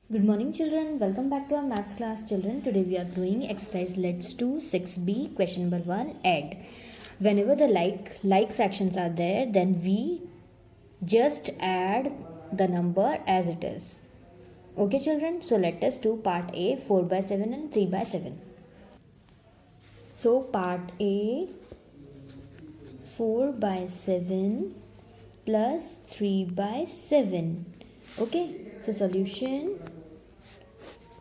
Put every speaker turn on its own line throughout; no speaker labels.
Good morning children, welcome back to our maths class children. Today we are doing exercise let's do 6b question number 1 add. Whenever the like fractions are there, then we just add the number as it is. Okay children, so let us do part A 4 by 7 and 3 by 7. So part A 4 by 7 plus 3 by 7. Okay, so solution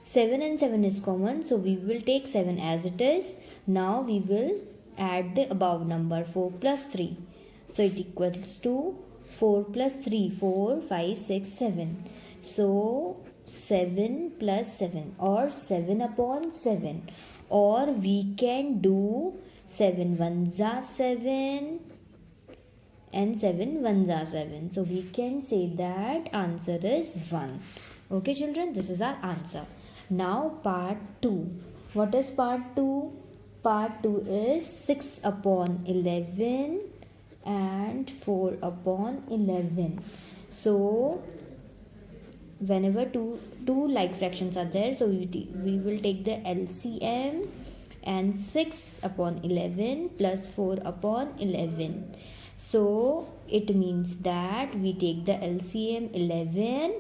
7 and 7 is common, so we will take 7 as it is. Now we will add the above number 4 plus 3. So it equals to 4 plus 3, 4, 5, 6, 7. So 7 plus 7 or 7 upon 7, or we can do 7 ones are 7 and 7 ones are 7. So we can say that answer is 1. Okay children, this is our answer. Now part 2. What is part 2? Part 2 is 6 upon 11 and 4 upon 11. So whenever two like fractions are there, so we will take the LCM, and 6 upon 11 plus 4 upon 11. So it means that we take the LCM 11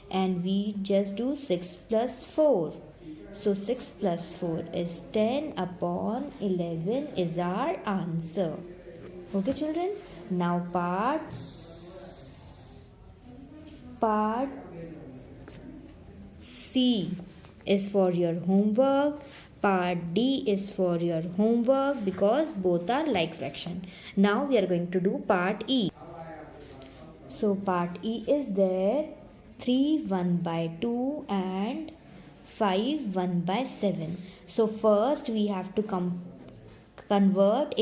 and we just do 6 plus 4. So 6 plus 4 is 10 upon 11 is our answer. Okay children, now part C is for your homework. Part D is for your homework because both are like fraction. Now we are going to do part E. So part E is there 3 1 by 2 and 5 1 by 7. So first we have to convert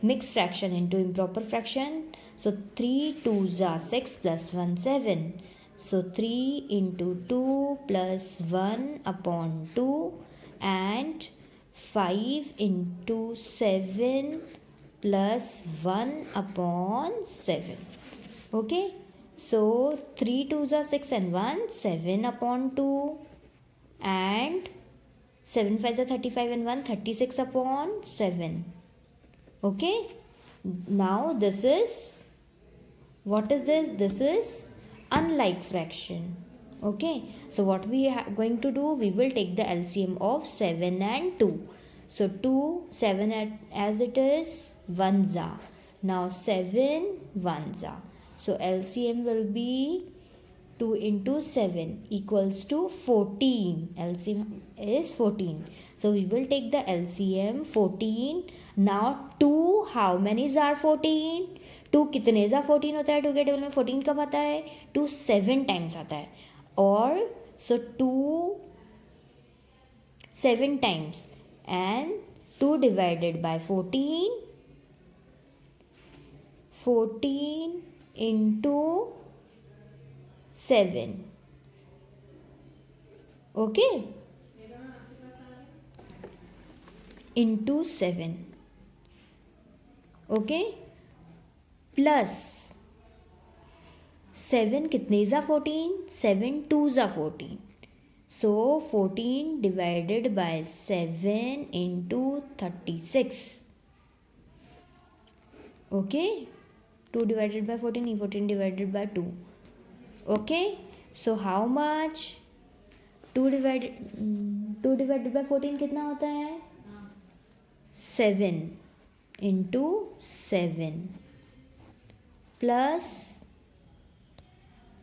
mixed fraction into improper fraction. So 3 2s are 6 plus 1 7. So 3 into 2 plus 1 upon 2 and 5 into 7 plus 1 upon 7. Okay, so 3 2s are 6 and 1 7 upon 2 and 7 5s are 35 and 1 36 upon 7. Okay, now this is, what is this? This is unlike fraction. Okay, so what we are going to do, we will take the LCM of 7 and 2. So 2 7 as it is, 1s are. Now 7 1s are. So LCM will be 2 into 7 equals to 14. LCM is 14. So we will take the LCM 14. Now 2 how many are 14? 2 कितने जा 14 होता है? 2 के table में 14 कब आता है? 2 7 times आता है. और so 2 7 times and 2 divided by 14 into 7. Okay, into 7. Okay, plus 7 कितने जा 14? 7 2s are 14. So 14 divided by 7 into 36. Okay, 2 divided by 14 14 divided by 2. Okay, so how much? 2 divided by 14 कितना होता है? 7 into 7 plus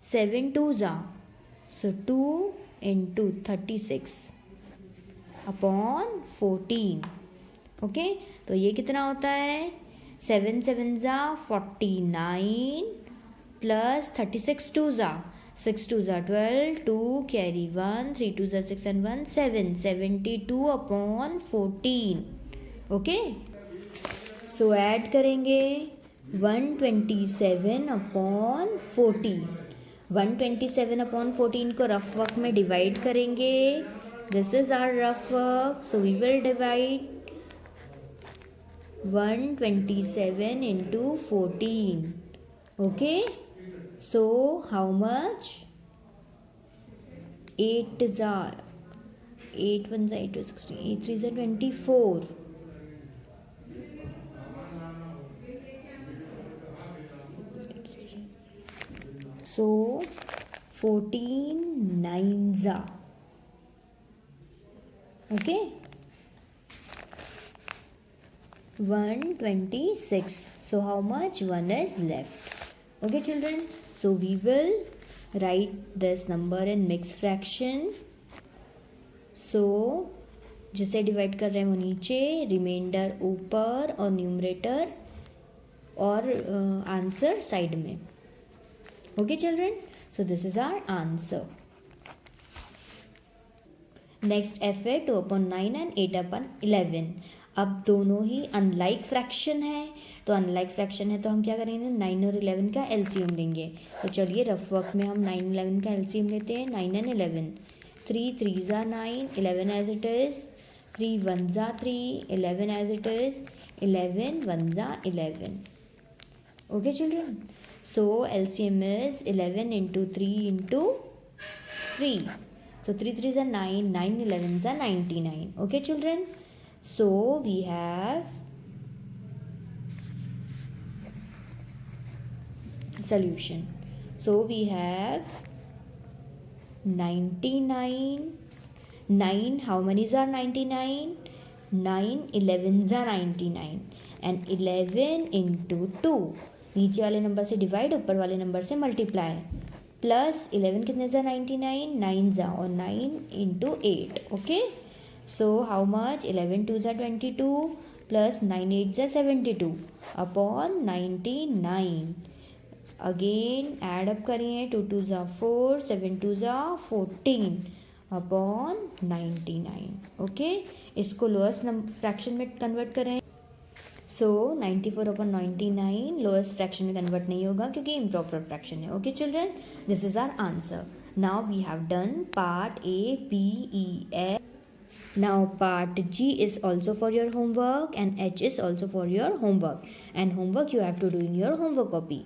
7 2s are, so 2 into 36 upon 14. Okay, तो ये कितना होता है? 7 7s are 49 plus 36 2s are, 6 2s are 12, 2 carry 1, 3 2s are 6 and 1 7, 72 upon 14. Okay, so add करेंगे 127 upon 14. 127 upon 14 को रफ वर्क में डिवाइड करेंगे. This is our rough work. So we will divide 127 into 14. Okay, so how much? 8 za 8 1 za 8 to 16, 8 3 za 24. So 14 9 za. Okay, 126. So how much? 1 is left. Okay children, so we will write this number in mixed fraction. So जिसे divide कर रहे हैं वो नीचे, reminder ऊपर और numerator और answer side में. Okay children, so this is our answer. Next F है 2/9 एंड 8/11. अब दोनों ही अनलाइक फ्रैक्शन है, तो अनलाइक फ्रैक्शन है तो हम क्या करेंगे, 9 और 11 का एलसीएम लेंगे. तो चलिए रफ वर्क में हम 9 11 का एलसीएम लेते हैं. 9 एंड 11, 3 3 जा 9, 11 एज इट इज़, 3 1 जा 3, 11 एज इट इज़, 11 1 जा 11. Okay children, so LCM is 11 into 3 into 3. So 3 3 is 9, 9 11 is 99. Okay children, so we have solution. So we have 99. 9 how many are 99? 9 11s are 99 and 11 into 2. नीचे वाले number से divide, ऊपर वाले number से multiply. Plus 11 कितने सा 99, 9 जा और 9 into 8. Okay, so how much, 11 2 जा 22 प्लस 9 8 जा 72 अपॉन 99. अगेन ऐड अप करिए, 2 2 जा 4, 7 2 जा 14 अपॉन 99. ओके, इसको लोएस्ट फ्रैक्शन में कन्वर्ट करें. सो 94/99 लोएस्ट फ्रैक्शन में कन्वर्ट नहीं होगा क्योंकि इम्प्रॉपर फ्रैक्शन है. Okay children, this is our answer. Now we have done part A B E F. Now part G is also for your homework and H is also for your homework, and homework you have to do in your homework copy.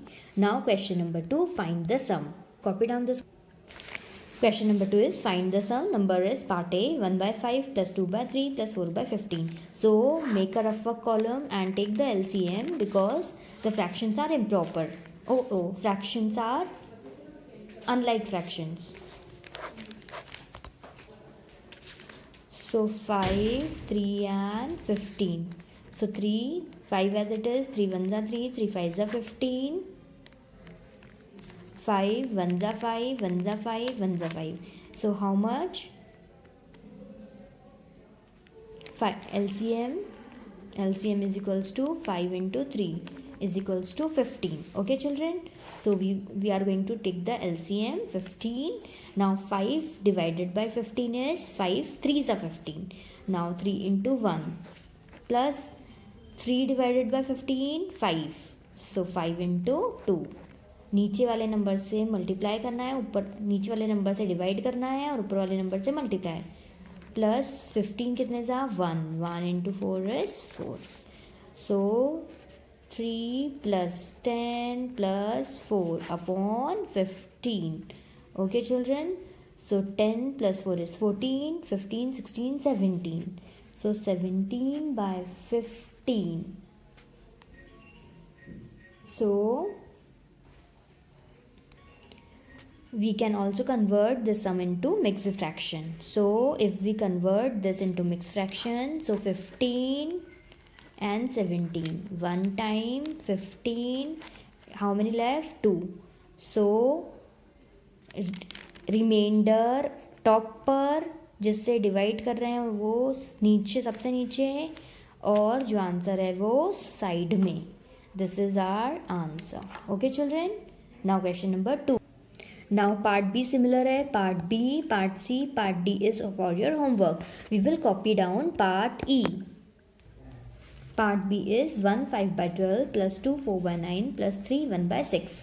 Now question number 2, find the sum. Copy down this. Question number 2 is find the sum. Number is part A 1/5 plus 2/3 plus 4/15. So make a rough work column and take the LCM because the fractions are improper. Fractions are unlike fractions. So 5, 3 and 15. So 3, 5 as it is, 3 1s are 3, 3 5s are 15. 5 1s are 5, 1s are 5, 1s are 5. So how much? 5 LCM is equals to 5 into 3 is equals to 15. Okay children, so we are going to take the LCM 15. Now 5 divided by 15 is 5 3s are 15. Now 3 into 1 plus 3 divided by 15 5. So 5 into 2. नीचे वाले number से multiply करना है, ऊपर नीचे वाले number से divide करना है और ऊपर वाले नंबर से मल्टीप्लाई. प्लस 15 कितने सा 1, 1 into 4 is 4. So 3 plus 10 plus 4 upon 15. Okay children, so 10 plus 4 is 14, 15 16 17. So 17/15. So we can also convert this sum into mixed fraction. So if we convert this into mixed fraction, so 15 and 17, 1 time 15, how many left, 2. So reminder top पर जिससे divide कर रहे हैं वो नीचे, सबसे नीचे है, और जो आंसर है वो साइड में. This is our answer. Okay children, now question number 2. Now part B similar है, part B, part C, part D is for your homework. We will copy down part E. Part B is 1 5/12 plus 2 4/9 plus 3 1/6.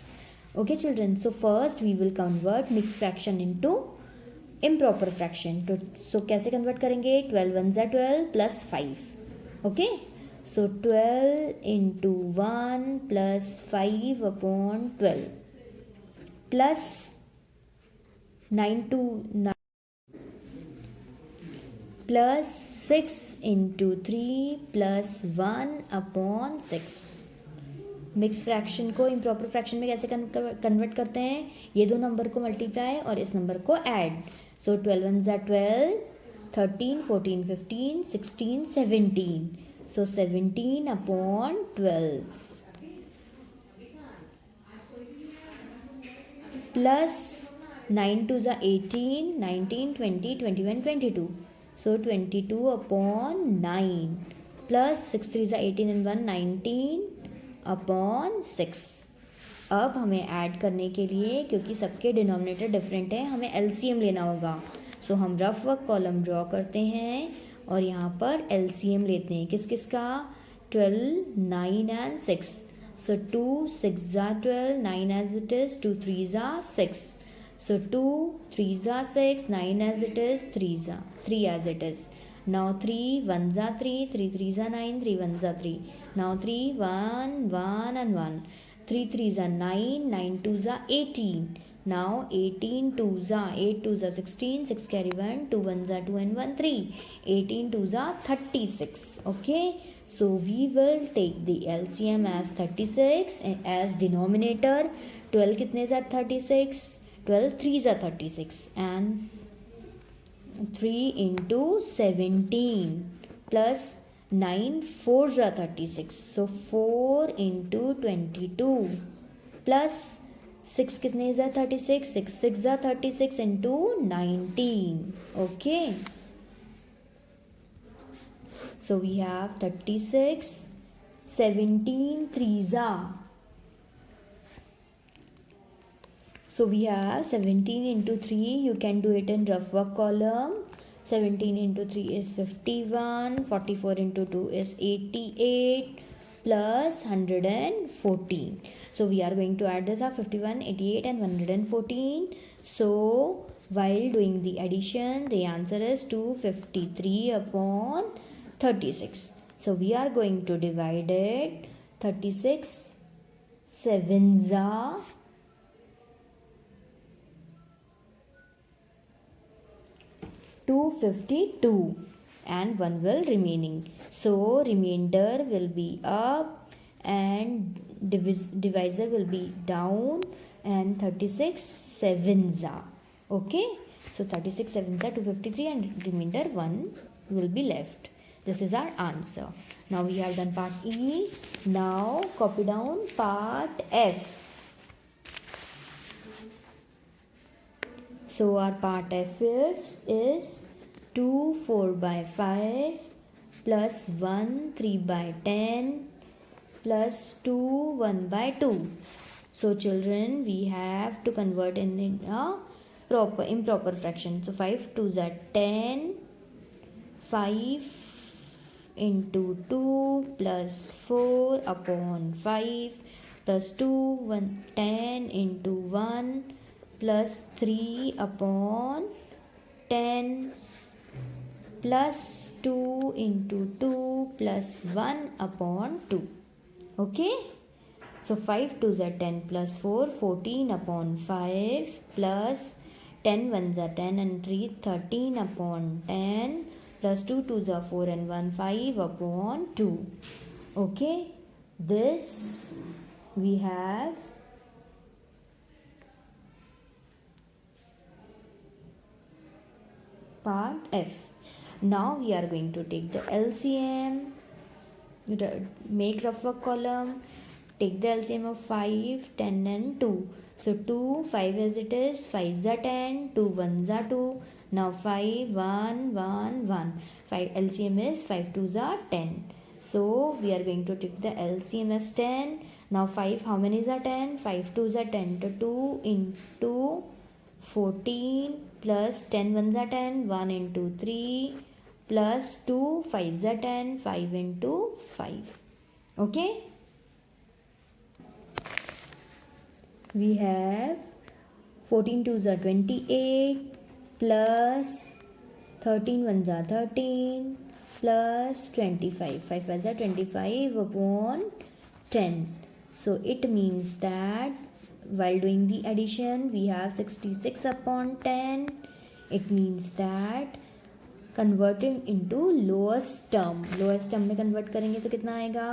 Okay children, so first we will convert mixed fraction into improper fraction. So कैसे convert करेंगे, 12 1s are 12 plus 5. Okay, so 12 into 1 plus 5 upon 12 plus 9 to 9 plus 6 into 3 plus 1 upon 6. Mix fraction को improper fraction में कैसे convert करते हैं? ये दो number को मल्टीप्लाई और इस नंबर को ऐड. सो 12 1 ज़ा 12, 13 14 15 16 17. सो 17 upon 12 plus 9 2 ज़ा 18, 19 20 21 22. सो 22 upon 9 plus 6 3 ज़ा 18 and 1 19 अपॉन 6. अब हमें ऐड करने के लिए, क्योंकि सबके डिनोमिनेटर डिफरेंट है, हमें एलसीएम लेना होगा. सो हम रफ वर्क कॉलम ड्रॉ करते हैं और यहाँ पर एलसीएम लेते हैं. किस किस का? 12, 9 एंड 6. सो 2 6 ज़ा 12, 9 एज इट इज़, 2 3 ज़ा 6. सो 2 3 ज़ा 6, 9 as it is, 3 as it is. Now 3 1 ज़ा 3, 3 3 ज़ा 9, 3 1 ज़ा 3. Now 3 1 1 and 1. 3 3 ज़ा 9, 9 2 ज़ा 18. Now 18 2 ज़ा 8 2 ज़ा 16, 6 carry 1, 2 1 ज़ा 2 and 1 3. 18 2 ज़ा 36. Okay. So we will take the LCM as 36 and as denominator 12 कितने ज़ा 36? 12 3 ज़ा 36 and 3 into 17 plus 9 4 ज़ा 36. So 4 into 22 plus 6 कितने ज़ा 36? 6 6 ज़ा 36 into 19. Okay. So we have 36, 17 3 ज़ा. So we have 17 into 3, you can do it in rough work column. 17 into 3 is 51, 44 into 2 is 88, plus 114. So we are going to add this up, 51, 88 and 114. So while doing the addition, the answer is 253 upon 36. So we are going to divide it. 36 7 ज़ा 252 and 1 will remaining. So remainder will be up and divisor will be down and 36 7 ज़ा. Okay. So 36 7 ज़ा 253 and remainder 1 will be left. This is our answer. Now we have done part E. Now copy down part F. So our part F is 2 4 by 5 plus 1 3 by 10 plus 2 1 by 2. So children, we have to convert in a improper fraction. So 5 2 is 10, 5 into 2 plus 4 upon 5 plus 2 1 10 into 1 plus 3 upon 10 plus 2 into 2 plus 1 upon 2. Okay. So 5 2 is 10 plus 4, 14 upon 5 plus 10 1 is 10 and 3 13 upon 10 plus 2 2 is 4 and 1 5 upon 2. Okay. This we have part F. Now we are going to take the LCM, make rough work column, take the LCM of 5, 10 and 2. So 2, 5 as it is, 5 is 10, 2 1 is 2. Now 5, 1, 1, 1. 5 LCM is 5 2 is 10. So we are going to take the LCM as 10. Now 5, how many is 10? 5 2 is 10. So 2 into 14 plus 10 1 is 10, 1 into 3 plus 2, 5 is 10, 5 into 5. Okay. We have 14 2s are 28 plus 13 1s are 13 plus 25. 5 5s are 25 upon 10. So it means that while doing the addition we have 66 upon 10. It means that converting into lowest term में convert करेंगे तो कितना आएगा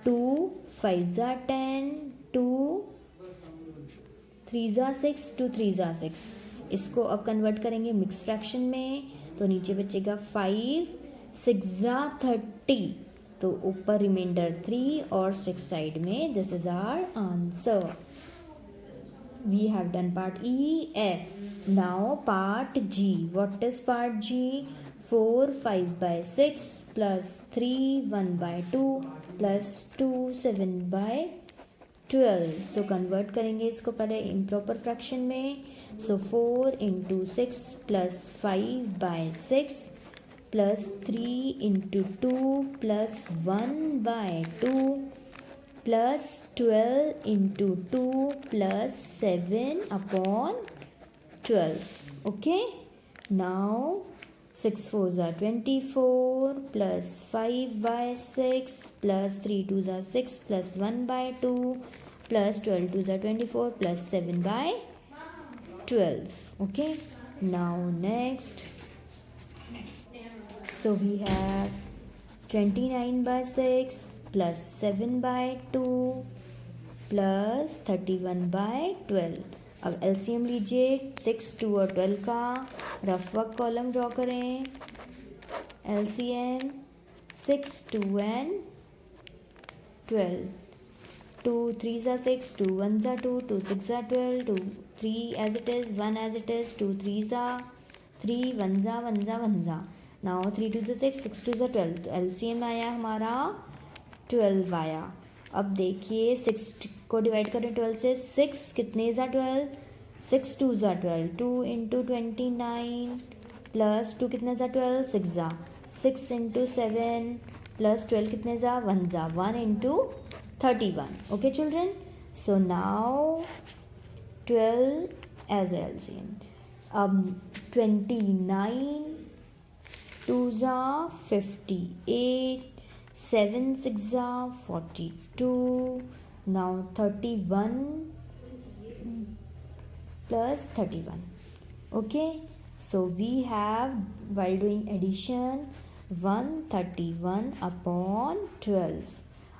2 5 ज़ा 10 2 3 ज़ा 6 2 3 ज़ा 6। इसको अब कन्वर्ट करेंगे मिक्स फ्रैक्शन में तो नीचे बचेगा 5 6 ज़ा 30 तो ऊपर रिमाइंडर 3 और 6 साइड में। This is our answer. We have done part E, F. Now part G. What is part G? 4 5 by 6 plus 3 1 by 2 plus 2 7 by 12. So convert करेंगे इसको पहले improper fraction में। So 4 into 6 plus 5 by 6 plus 3 into 2 plus 1 by 2 plus 12 into 2 plus 7 upon 12. Okay, now 6 4s are 24 plus 5 by 6 plus 3 2s are 6 plus 1 by 2 plus 12 2s are 24 plus 7 by 12. Okay, now next, so we have 29 by 6 plus 7 by 2 plus 31 by 12। अब LCM लीजिए 6 2 और 12 का, rough work column draw करें। LCM 6 2 and 12, 2 3 ज़ा 6 2 1 ज़ा 2 2 6 ज़ा 12 2 3 as it is 1 as it is 2 3 ज़ा 3 1 ज़ा 1 ज़ा 1 ज़ा। नाउ 3 2 से 6 6 2 ज़ा 12 तो एलसीएम आया हमारा 12 आया। अब देखिए 6 को डिवाइड करें 12 से, 6 कितने ज़ा 12 6 2 ज़ा 12 2 इंटू 29 प्लस 2 कितने ज़ा 12 6 ज़ा 6 इंटू 7 प्लस 12 कितने ज़ा 1 ज़ा 1 into 31। Okay children, so now 12 as LCM. अब 29 2 ज़ा 58 7 6 ज़ा 42 now 31 plus 31। okay, so we have, while doing addition, 131 upon 12।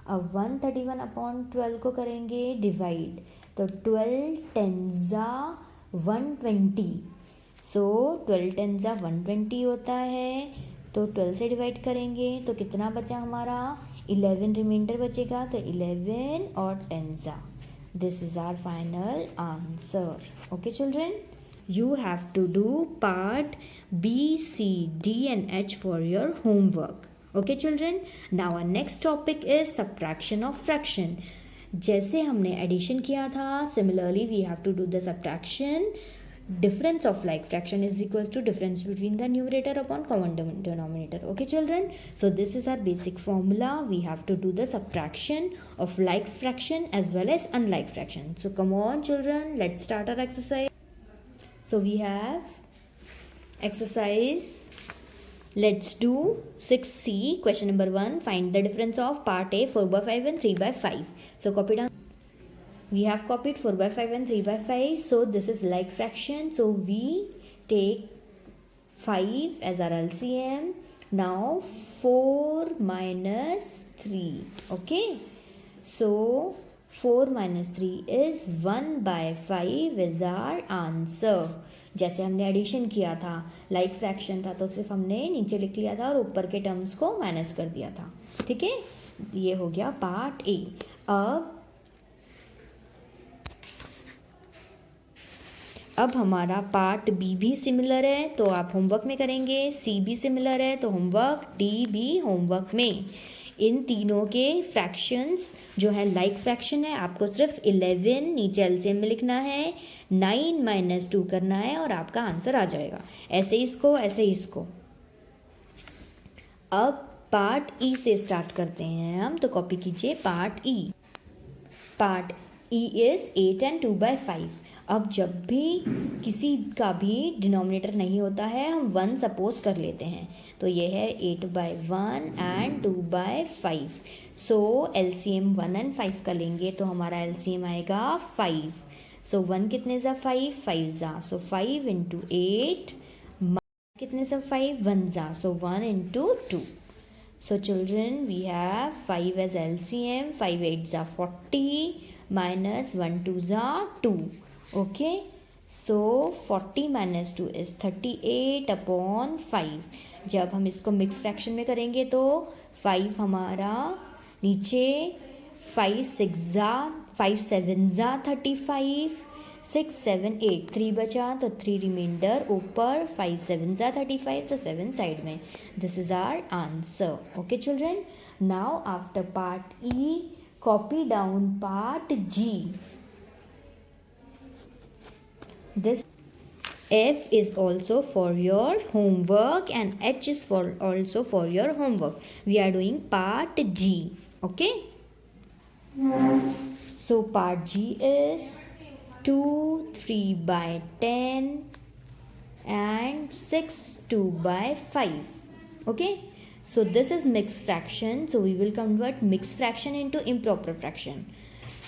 अब 131 upon 12 को करेंगे डिवाइड तो 12 10 ज़ा 120, सो 12 10 ज़ा 120 होता है तो 12 से डिवाइड करेंगे तो कितना बचा हमारा 11 रिमाइंडर बचेगा तो 11 और 10 ज़ा। This is our final answer. Okay children, you have to do part B, C, D and H for your homework. Okay children, now our next topic is subtraction of fraction. जैसे हमने addition किया था, similarly we have to do the subtraction. Difference of like fraction is equals to difference between the numerator upon common denominator. Okay children, so this is our basic formula. We have to do the subtraction of like fraction as well as unlike fraction. So come on children, let's start our exercise. So we have exercise, let's do 6C, question number 1, find the difference of part A 4 by 5 and 3 by 5. So copy down. We have copied 4 by 5 and 3 by 5. So this is like fraction. So we take 5 as our LCM. Now 4 minus 3. Okay. So 4 minus 3 is 1 by 5 is our answer. जैसे हमने addition किया था, like fraction था तो सिर्फ हमने नीचे लिख लिया था और ऊपर के टर्म्स को माइनस कर दिया था। ठीक है, ये हो गया पार्ट ए। अब हमारा पार्ट बी भी सिमिलर है तो आप होमवर्क में करेंगे, सी भी सिमिलर है तो होमवर्क, डी भी होमवर्क में। इन तीनों के फ्रैक्शंस जो है लाइक फ्रैक्शन है, आपको सिर्फ 11 नीचे एलसीएम में लिखना है, 9 माइनस 2 करना है और आपका आंसर आ जाएगा। ऐसे इसको, ऐसे इसको। अब पार्ट ई से स्टार्ट करते हैं हम, तो कॉपी कीजिए part E. Part E is 8 and 2 by 5। अब जब भी किसी का भी डिनोमिनेटर नहीं होता है हम 1 सपोज कर लेते हैं, तो ये है 8 by 1 and 2 by 5। So LCM 1 and 5 का लेंगे तो हमारा एलसीएम आएगा 5। सो 1 कितने ज़ा 5 5 ज़ा, सो 5 into 8 कितने सब 5 1 जा, so 1 into 2. So children, we have 5 as LCM, 5 8 are 40 minus 1 2 are 2. Okay, so 40 minus 2 is 38 upon 5. जब हम इसको मिक्स फ्रैक्शन में करेंगे तो 5 हमारा नीचे 5 6 जा 5 7 जा 35 6 7 8 3 बचा तो 3 रिमाइंडर ऊपर 5 7 जा 35 तो 7 साइड में. This is our answer. Okay children, now after part E, copy down part G. This F is also for your homework and H is also for your homework. We are doing part G. Okay, so part G is 2 3 by 10 and 6 2 by 5. Okay, so this is mixed fraction, so we will convert mixed fraction into improper fraction.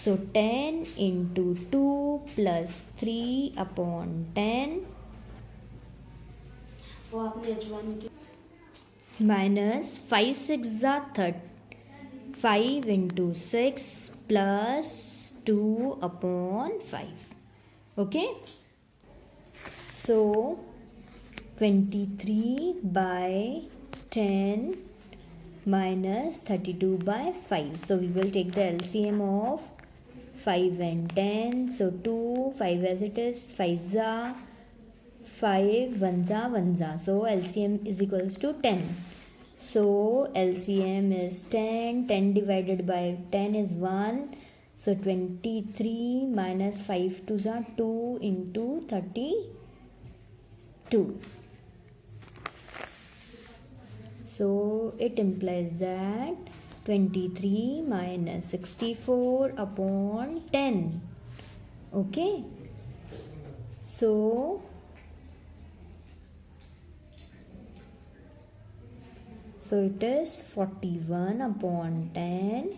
So 10 into 2 plus 3 upon 10 minus 5 6 are 30, 5 into 6 plus 2 upon 5. Okay, so 23 by 10 minus 32 by 5. So we will take the LCM of 5 and 10. So 2 5 as it is, 5 za 5 1 za 1 za. So LCM is equals to 10. So LCM is 10. 10 divided by 10 is 1. So 23 minus 5 2 za 2 into 32. So it implies that 23 minus 64 upon 10. Okay, so it is 41 upon 10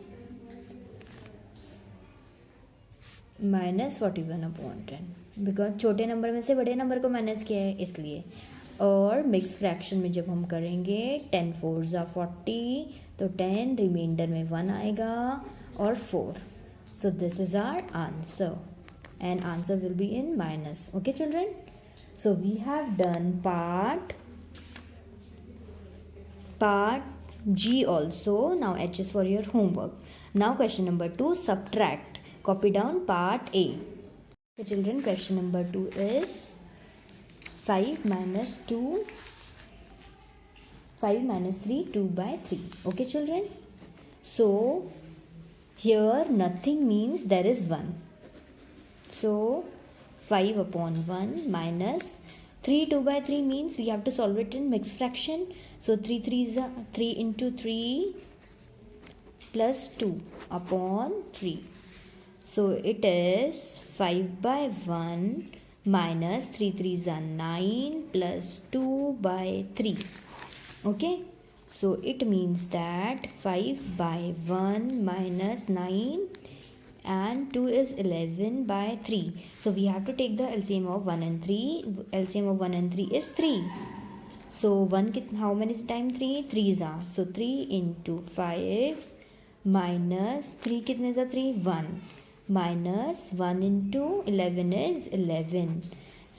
minus 41 upon 10, because छोटे number में से बड़े number को minus किया है इसलिए. और mix fraction में जब हम करेंगे 10 4 जा 40 तो 10 रिमाइंडर में 1 आएगा और 4. So this is our answer and answer will be in minus. Okay children, so we have done part G also. Now H is for your homework. Now question number 2, subtract. Copy down part A. So children, question number 2 is 5 minus 3 2 by 3. Okay children, so here nothing means there is 1. So 5 upon 1 minus 3 2 by 3 means we have to solve it in mixed fraction. So 3 3 is 3 into 3 plus 2 upon 3. So it is 5 by 1 minus 3 3 is 9 plus 2 by 3. Okay, so it means that 5 by 1 minus 9 and 2 is 11 by 3. So we have to take the LCM of 1 and 3. LCM of 1 and 3 is 3. So 1 how many times 3? 3 are. So 3 into 5 minus 3 कितने जा 3? 1 minus 1 into 11 is 11.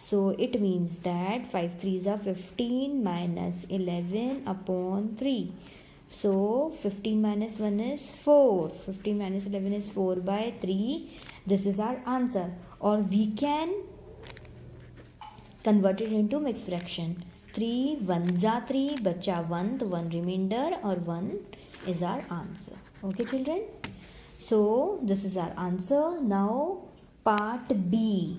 So it means that 5 3s are 15 minus 11 upon 3. So 15 minus 1 is 4. 15 minus 11 is 4 by 3. This is our answer. Or we can convert it into mixed fraction. 3 1 जा 3 बचा 1 तो 1 remainder और 1 is our answer. Okay children, so this is our answer. Now part B.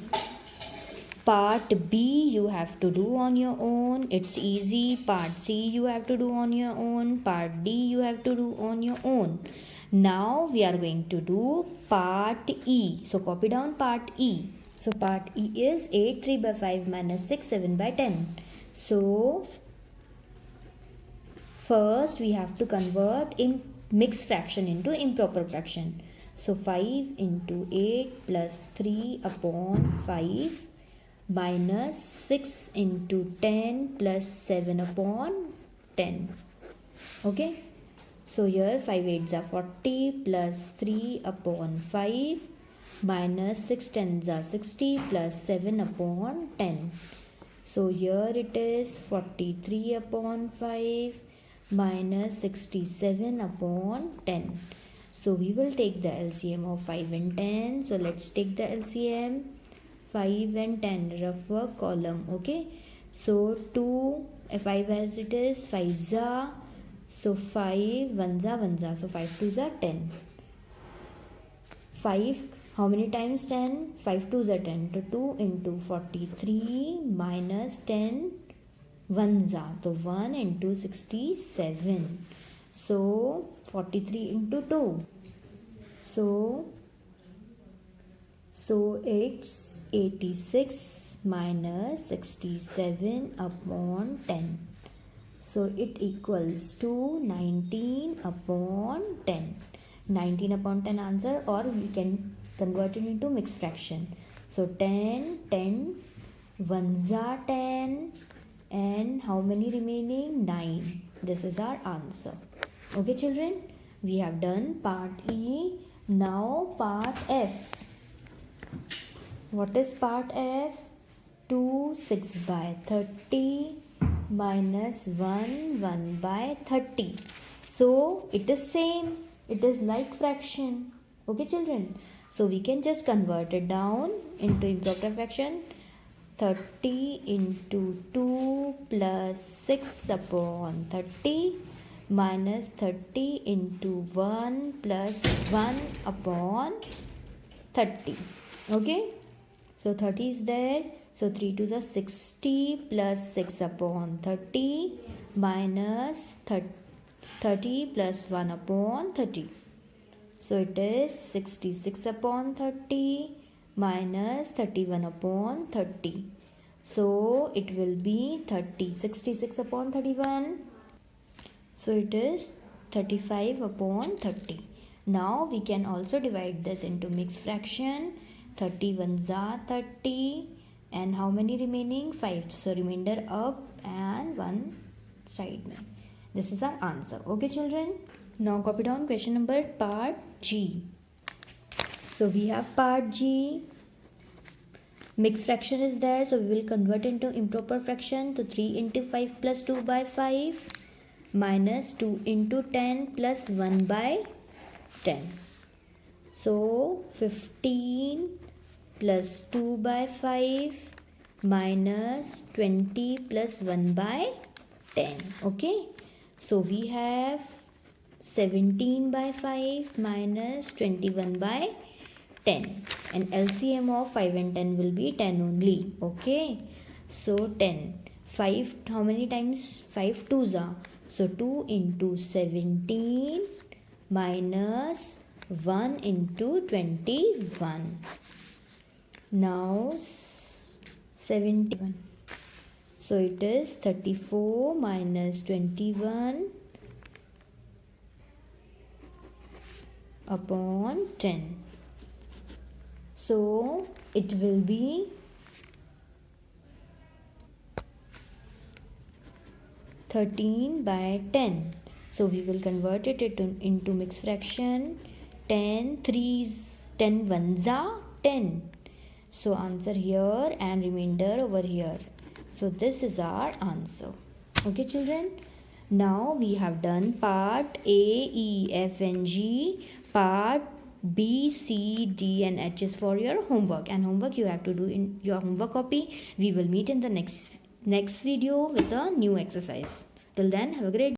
Part B you have to do on your own. It's easy. Part C you have to do on your own. Part D you have to do on your own. Now we are going to do part E. So copy down part E. So part E is 8 3 by 5 minus 6 7 by 10. So first we have to convert in mixed fraction into improper fraction. So 5 into 8 plus 3 upon 5 minus 6 into 10 plus 7 upon 10. Okay, so here 5 8s are 40 plus 3 upon 5 minus 6 10s are 60 plus 7 upon 10. So here it is 43 upon 5 minus 67 upon 10. So we will take the LCM of 5 and 10. So let's take the LCM. 5 and 10, rough work column. Okay, so 2 5 as it is, 5 za, so 5 1 za 1 za, so 5 2 za 10. 5 how many times 10? 5 2s are 10, so 2 into 43 minus 10 1 za, so 1 into 67, so 43 into 2, so it's 86 minus 67 upon 10. So it equals to 19 upon 10. 19 upon 10 answer, or we can convert it into mixed fraction. So 10, 10, 1 za 10, and how many remaining? 9. This is our answer. Okay children, we have done part E. Now part F. What is part F? 2 6 by 30 minus 1 1 by 30. So it is same. It is like fraction. Okay children. So we can just convert it down into improper fraction. 30 into 2 plus 6 upon 30 minus 30 into 1 plus 1 upon 30. Okay. So 30 is there. So 3 2s are 60 plus 6 upon 30 minus 30 plus 1 upon 30. So it is 66 upon 30 minus 31 upon 30. So it will be 66 upon 31. So it is 35 upon 30. Now we can also divide this into mixed fraction. 31 za 30, and how many remaining? 5. So remainder up and one side. This is our answer. Okay children. Now copy down question number part G. So we have part G. Mixed fraction is there, so we will convert into improper fraction. So 3 into 5 plus 2 by 5 minus 2 into 10 plus 1 by 10. So 15 plus 2 by 5 minus 20 plus 1 by 10. Okay, so we have 17 by 5 minus 21 by 10, and LCM of 5 and 10 will be 10 only. Okay, so 10, 5 how many times? 5 2s are, so 2 into 17 minus 1 into 21. Now 71. So it is 34 minus 21 upon 10. So it will be 13 by 10. So we will convert it into mixed fraction. 10 3s, 10 1s are 10. So answer here and remainder over here. So this is our answer. Okay children. Now we have done part A, E, F and G. Part B, C, D and H is for your homework. And homework you have to do in your homework copy. We will meet in the next video with a new exercise. Till then, have a great day.